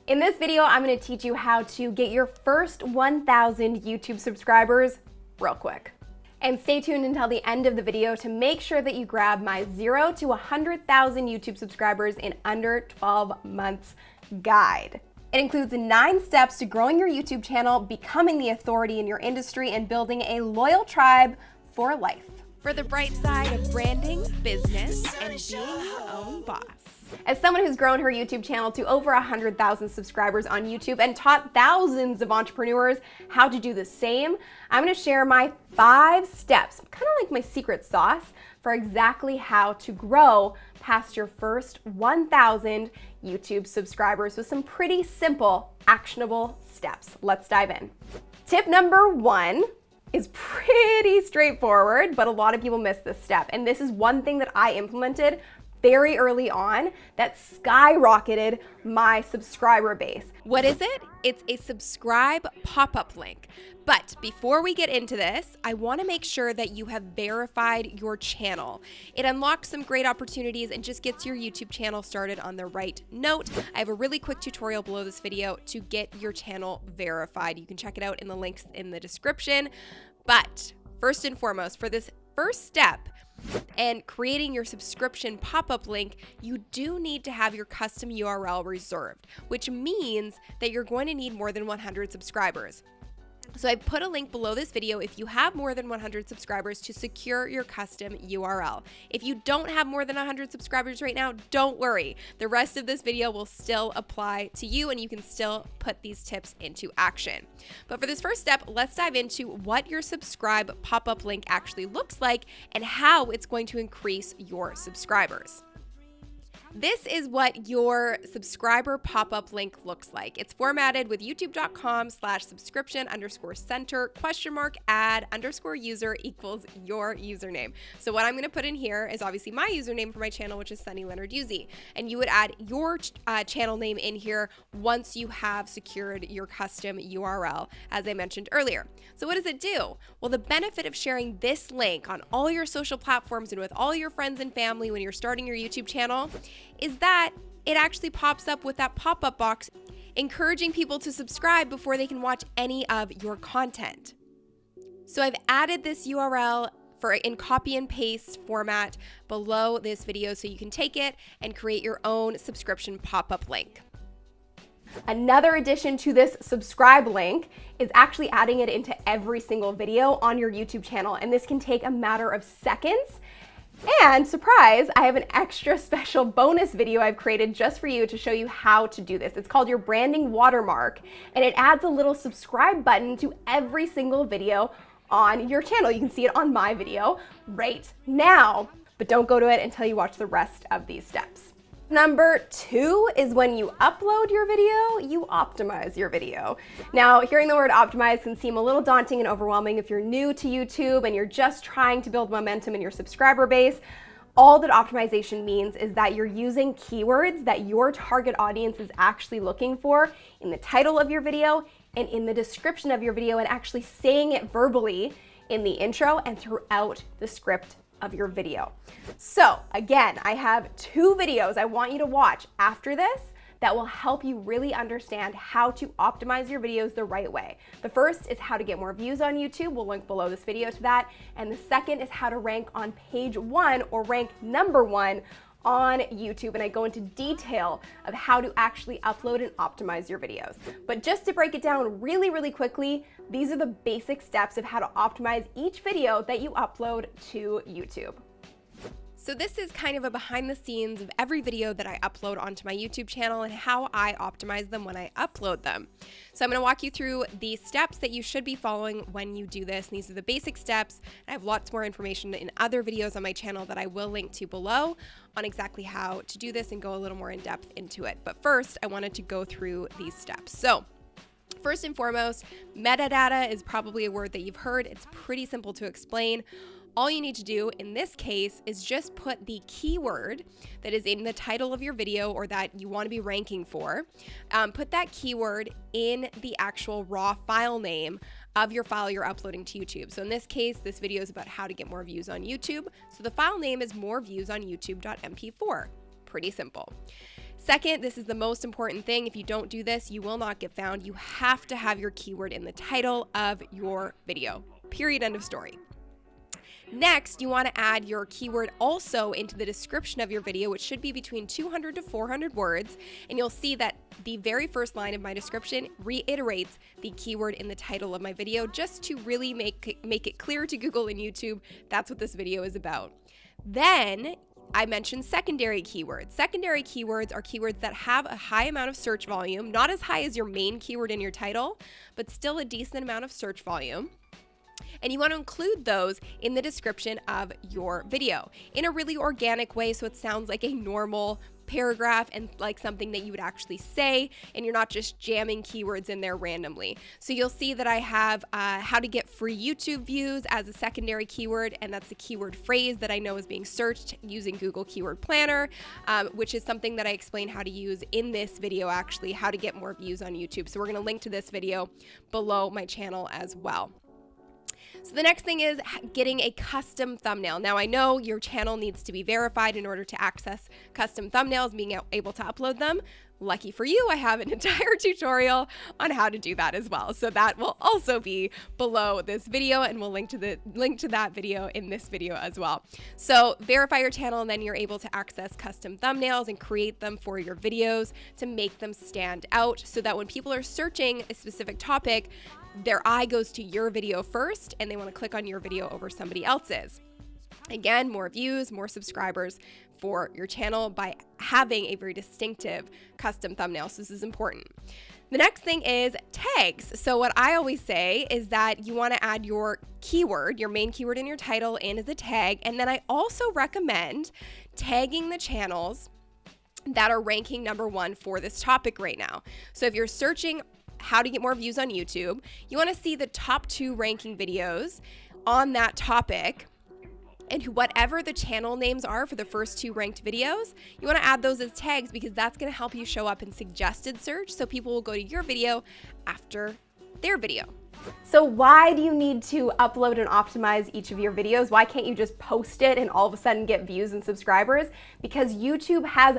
In this video, I'm going to teach you how to get your first 1,000 YouTube subscribers real quick. And stay tuned until the end of the video to make sure that you grab my 0 to 100,000 YouTube subscribers in under 12 months guide. It includes 9 steps to growing your YouTube channel, becoming the authority in your industry, and building a loyal tribe for life. For the bright side of branding, business, and being your own boss. As someone who's grown her YouTube channel to over 100,000 subscribers on YouTube and taught thousands of entrepreneurs how to do the same, I'm going to share my 5 steps, kind of like my secret sauce, for exactly how to grow past your first 1,000 YouTube subscribers with some pretty simple, actionable steps. Let's dive in. Tip number 1 is pretty straightforward, but a lot of people miss this step. And this is one thing that I implemented very early on that skyrocketed my subscriber base. What is it? It's a subscribe pop-up link. But before we get into this, I want to make sure that you have verified your channel. It unlocks some great opportunities and just gets your YouTube channel started on the right note. I have a really quick tutorial below this video to get your channel verified. You can check it out in the links in the description. But first and foremost, for this first step, and creating your subscription pop-up link, you do need to have your custom URL reserved, which means that you're going to need more than 100 subscribers. So I've put a link below this video if you have more than 100 subscribers to secure your custom URL. If you don't have more than 100 subscribers right now, don't worry. The rest of this video will still apply to you and you can still put these tips into action. But for this first step, let's dive into what your subscribe pop-up link actually looks like and how it's going to increase your subscribers. This is what your subscriber pop-up link looks like. It's formatted with youtube.com/subscription_center?ad_user equals your username. So what I'm going to put in here is obviously my username for my channel, which is Sunny Leonard Yuzi. And you would add your channel name in here once you have secured your custom URL, as I mentioned earlier. So what does it do? Well, the benefit of sharing this link on all your social platforms and with all your friends and family when you're starting your YouTube channel is that it actually pops up with that pop-up box encouraging people to subscribe before they can watch any of your content. So I've added this URL in copy and paste format below this video so you can take it and create your own subscription pop-up link. Another addition to this subscribe link is actually adding it into every single video on your YouTube channel, and this can take a matter of seconds. And surprise, I have an extra special bonus video I've created just for you to show you how to do this. It's called your branding watermark, and it adds a little subscribe button to every single video on your channel. You can see it on my video right now, but don't go to it until you watch the rest of these steps. Number 2 is when you upload your video, you optimize your video. Now, hearing the word optimize can seem a little daunting and overwhelming if you're new to YouTube and you're just trying to build momentum in your subscriber base. All that optimization means is that you're using keywords that your target audience is actually looking for in the title of your video and in the description of your video, and actually saying it verbally in the intro and throughout the script of your video. So again, I have 2 videos I want you to watch after this that will help you really understand how to optimize your videos the right way. The first is how to get more views on YouTube. We'll link below this video to that. And the second is how to rank on page 1 or rank number 1 on YouTube, and I go into detail of how to actually upload and optimize your videos. But just to break it down really, really quickly, these are the basic steps of how to optimize each video that you upload to YouTube. So this is kind of a behind the scenes of every video that I upload onto my YouTube channel and how I optimize them when I upload them. So I'm going to walk you through the steps that you should be following when you do this. And these are the basic steps. I have lots more information in other videos on my channel that I will link to below on exactly how to do this and go a little more in depth into it. But first, I wanted to go through these steps. So first and foremost, metadata is probably a word that you've heard. It's pretty simple to explain. All you need to do in this case is just put the keyword that is in the title of your video or that you want to be ranking for. Put that keyword in the actual raw file name of your file you're uploading to YouTube. So in this case, this video is about how to get more views on YouTube. So the file name is moreviewsonyoutube.mp4. Pretty simple. Second, this is the most important thing. If you don't do this, you will not get found. You have to have your keyword in the title of your video. Period. End of story. Next, you want to add your keyword also into the description of your video, which should be between 200 to 400 words. And you'll see that the very first line of my description reiterates the keyword in the title of my video, just to really make it clear to Google and YouTube that's what this video is about. Then I mentioned secondary keywords. Secondary keywords are keywords that have a high amount of search volume, not as high as your main keyword in your title, but still a decent amount of search volume. And you want to include those in the description of your video in a really organic way, so it sounds like a normal paragraph and like something that you would actually say, and you're not just jamming keywords in there randomly. So you'll see that I have how to get free YouTube views as a secondary keyword, and that's a keyword phrase that I know is being searched using Google Keyword Planner, which is something that I explain how to use in this video, actually, how to get more views on YouTube. So we're going to link to this video below my channel as well. So the next thing is getting a custom thumbnail. Now, I know your channel needs to be verified in order to access custom thumbnails, being able to upload them. Lucky for you, I have an entire tutorial on how to do that as well. So that will also be below this video, and we'll link to that video in this video as well. So verify your channel, and then you're able to access custom thumbnails and create them for your videos to make them stand out, so that when people are searching a specific topic, their eye goes to your video first and they want to click on your video over somebody else's. Again, more views, more subscribers for your channel by having a very distinctive custom thumbnail. So this is important. The next thing is tags. So what I always say is that you want to add your keyword, your main keyword in your title, in as a tag. And then I also recommend tagging the channels that are ranking #1 for this topic right now. So if you're searching how to get more views on YouTube, you want to see the top 2 ranking videos on that topic, and whatever the channel names are for the first 2 ranked videos, you want to add those as tags, because that's going to help you show up in suggested search, so people will go to your video after their video. So why do you need to upload and optimize each of your videos? Why can't you just post it and all of a sudden get views and subscribers? Because YouTube has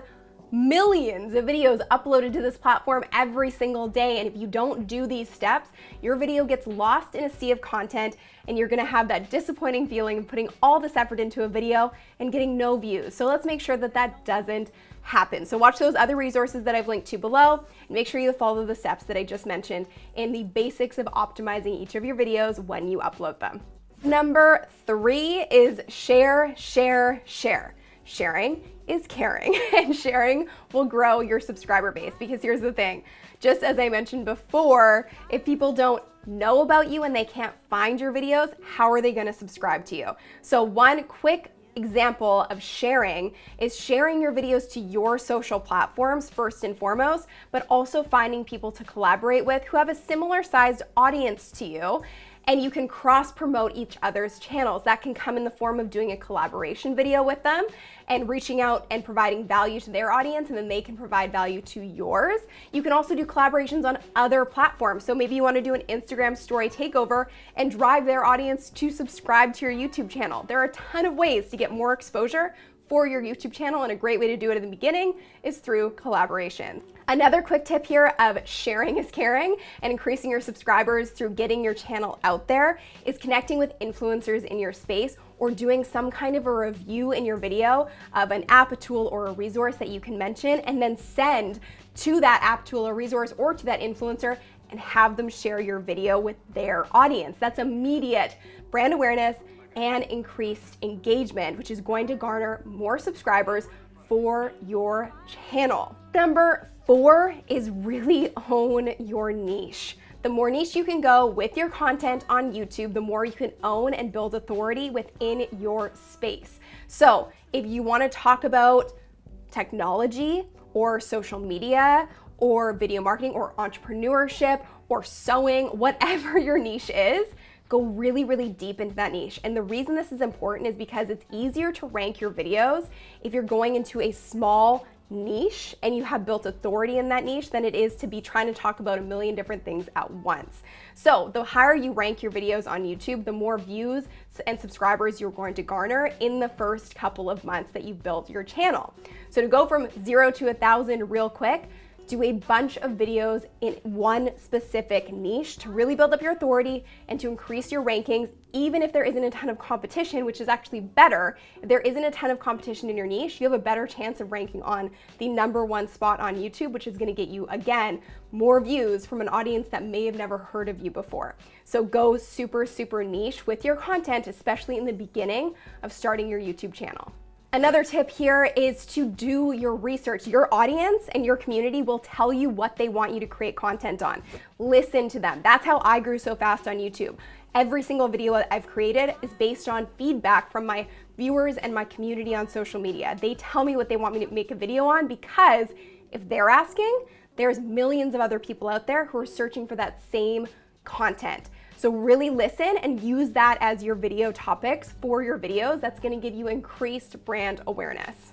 millions of videos uploaded to this platform every single day, and if you don't do these steps, your video gets lost in a sea of content, and you're gonna have that disappointing feeling of putting all this effort into a video and getting no views. So let's make sure that that doesn't happen. So watch those other resources that I've linked to below, and make sure you follow the steps that I just mentioned in the basics of optimizing each of your videos when you upload them. Number 3 is share, share, share. Sharing is caring, and sharing will grow your subscriber base, because here's the thing, just as I mentioned before, if people don't know about you and they can't find your videos, how are they going to subscribe to you? So one quick example of sharing is sharing your videos to your social platforms first and foremost, but also finding people to collaborate with who have a similar sized audience to you, and you can cross promote each other's channels. That can come in the form of doing a collaboration video with them and reaching out and providing value to their audience, and then they can provide value to yours. You can also do collaborations on other platforms. So maybe you want to do an Instagram story takeover and drive their audience to subscribe to your YouTube channel. There are a ton of ways to get more exposure for your YouTube channel, and a great way to do it in the beginning is through collaboration. Another quick tip here of sharing is caring and increasing your subscribers through getting your channel out there is connecting with influencers in your space, or doing some kind of a review in your video of an app, a tool, or a resource that you can mention, and then send to that app, tool, or resource, or to that influencer, and have them share your video with their audience. That's immediate brand awareness and increased engagement, which is going to garner more subscribers for your channel. Number 4 is really own your niche. The more niche you can go with your content on YouTube, the more you can own and build authority within your space. So if you want to talk about technology or social media or video marketing or entrepreneurship or sewing, whatever your niche is, go really, really deep into that niche. And the reason this is important is because it's easier to rank your videos if you're going into a small niche and you have built authority in that niche than it is to be trying to talk about a million different things at once. So the higher you rank your videos on YouTube, the more views and subscribers you're going to garner in the first couple of months that you've built your channel. So to go from 0 to 1,000 real quick, do a bunch of videos in one specific niche to really build up your authority and to increase your rankings, even if there isn't a ton of competition, which is actually better. If there isn't a ton of competition in your niche, you have a better chance of ranking on the #1 spot on YouTube, which is gonna get you, again, more views from an audience that may have never heard of you before. So go super, super niche with your content, especially in the beginning of starting your YouTube channel. Another tip here is to do your research. Your audience and your community will tell you what they want you to create content on. Listen to them. That's how I grew so fast on YouTube. Every single video that I've created is based on feedback from my viewers and my community on social media. They tell me what they want me to make a video on because if they're asking, there's millions of other people out there who are searching for that same content. So really listen and use that as your video topics for your videos. That's gonna give you increased brand awareness.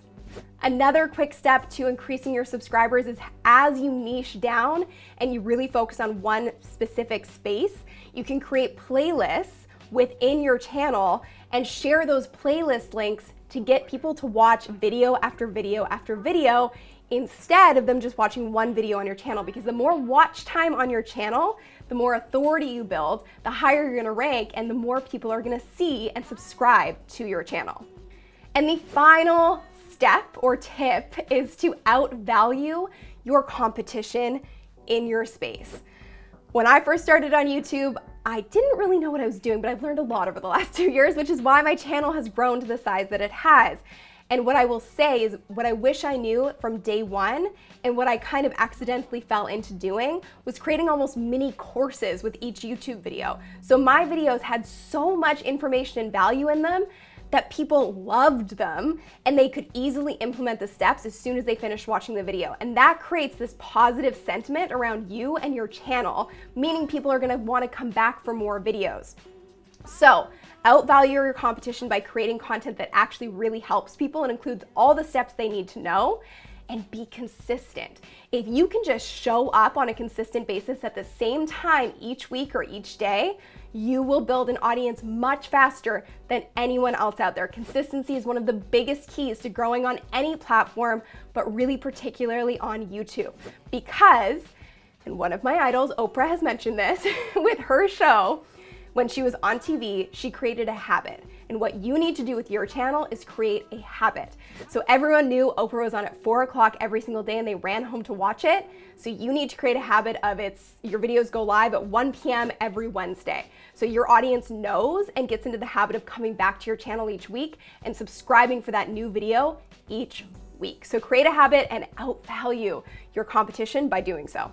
Another quick step to increasing your subscribers is as you niche down and you really focus on one specific space, you can create playlists within your channel and share those playlist links to get people to watch video after video after video instead of them just watching one video on your channel, because the more watch time on your channel, the more authority you build, the higher you're gonna rank, and the more people are gonna see and subscribe to your channel. And the final step or tip is to outvalue your competition in your space. When I first started on YouTube, I didn't really know what I was doing, but I've learned a lot over the last 2 years, which is why my channel has grown to the size that it has. And what I will say is what I wish I knew from day one and what I kind of accidentally fell into doing was creating almost mini courses with each YouTube video. So my videos had so much information and value in them that people loved them and they could easily implement the steps as soon as they finished watching the video. And that creates this positive sentiment around you and your channel, meaning people are gonna wanna come back for more videos. So outvalue your competition by creating content that actually really helps people and includes all the steps they need to know, and be consistent. If you can just show up on a consistent basis at the same time each week or each day, you will build an audience much faster than anyone else out there. Consistency is one of the biggest keys to growing on any platform, but really particularly on YouTube. Because, and one of my idols, Oprah, has mentioned this with her show, when she was on TV, she created a habit. And what you need to do with your channel is create a habit. So everyone knew Oprah was on at 4 o'clock every single day and they ran home to watch it. So you need to create a habit of your videos go live at 1 p.m. every Wednesday. So your audience knows and gets into the habit of coming back to your channel each week and subscribing for that new video each week. So create a habit and outvalue your competition by doing so.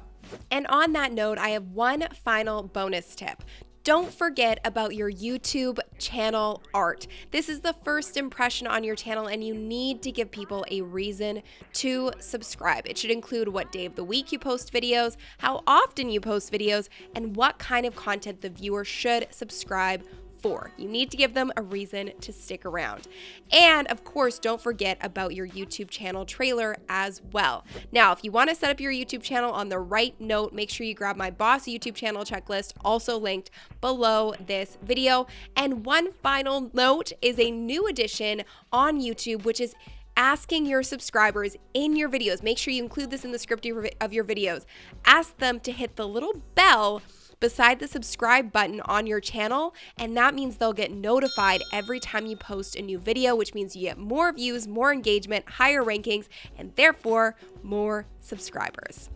And on that note, I have one final bonus tip. Don't forget about your YouTube channel art. This is the first impression on your channel and you need to give people a reason to subscribe. It should include what day of the week you post videos, how often you post videos, and what kind of content the viewer should subscribe for. You need to give them a reason to stick around. And of course, don't forget about your YouTube channel trailer as well. Now, if you want to set up your YouTube channel on the right note, make sure you grab my Boss YouTube channel checklist, also linked below this video. And one final note is a new addition on YouTube, which is asking your subscribers in your videos. Make sure you include this in the script of your videos. Ask them to hit the little bell beside the subscribe button on your channel, and that means they'll get notified every time you post a new video, which means you get more views, more engagement, higher rankings, and therefore more subscribers.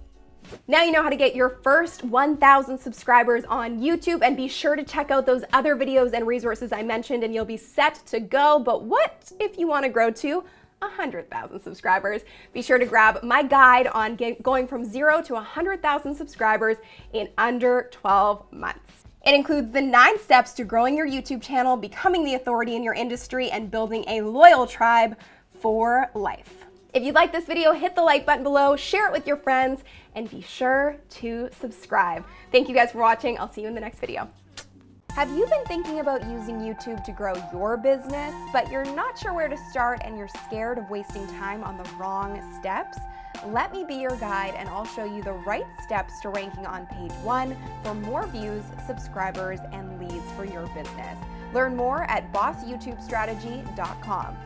Now you know how to get your first 1,000 subscribers on YouTube, and be sure to check out those other videos and resources I mentioned and you'll be set to go. But what if you want to grow to 100,000 subscribers? Be sure to grab my guide on going from 0 to 100,000 subscribers in under 12 months. It includes the 9 steps to growing your YouTube channel, becoming the authority in your industry, and building a loyal tribe for life. If you like this video, hit the like button below, share it with your friends, and be sure to subscribe. Thank you guys for watching. I'll see you in the next video. Have you been thinking about using YouTube to grow your business, but you're not sure where to start and you're scared of wasting time on the wrong steps? Let me be your guide and I'll show you the right steps to ranking on page 1 for more views, subscribers, and leads for your business. Learn more at bossyoutubestrategy.com.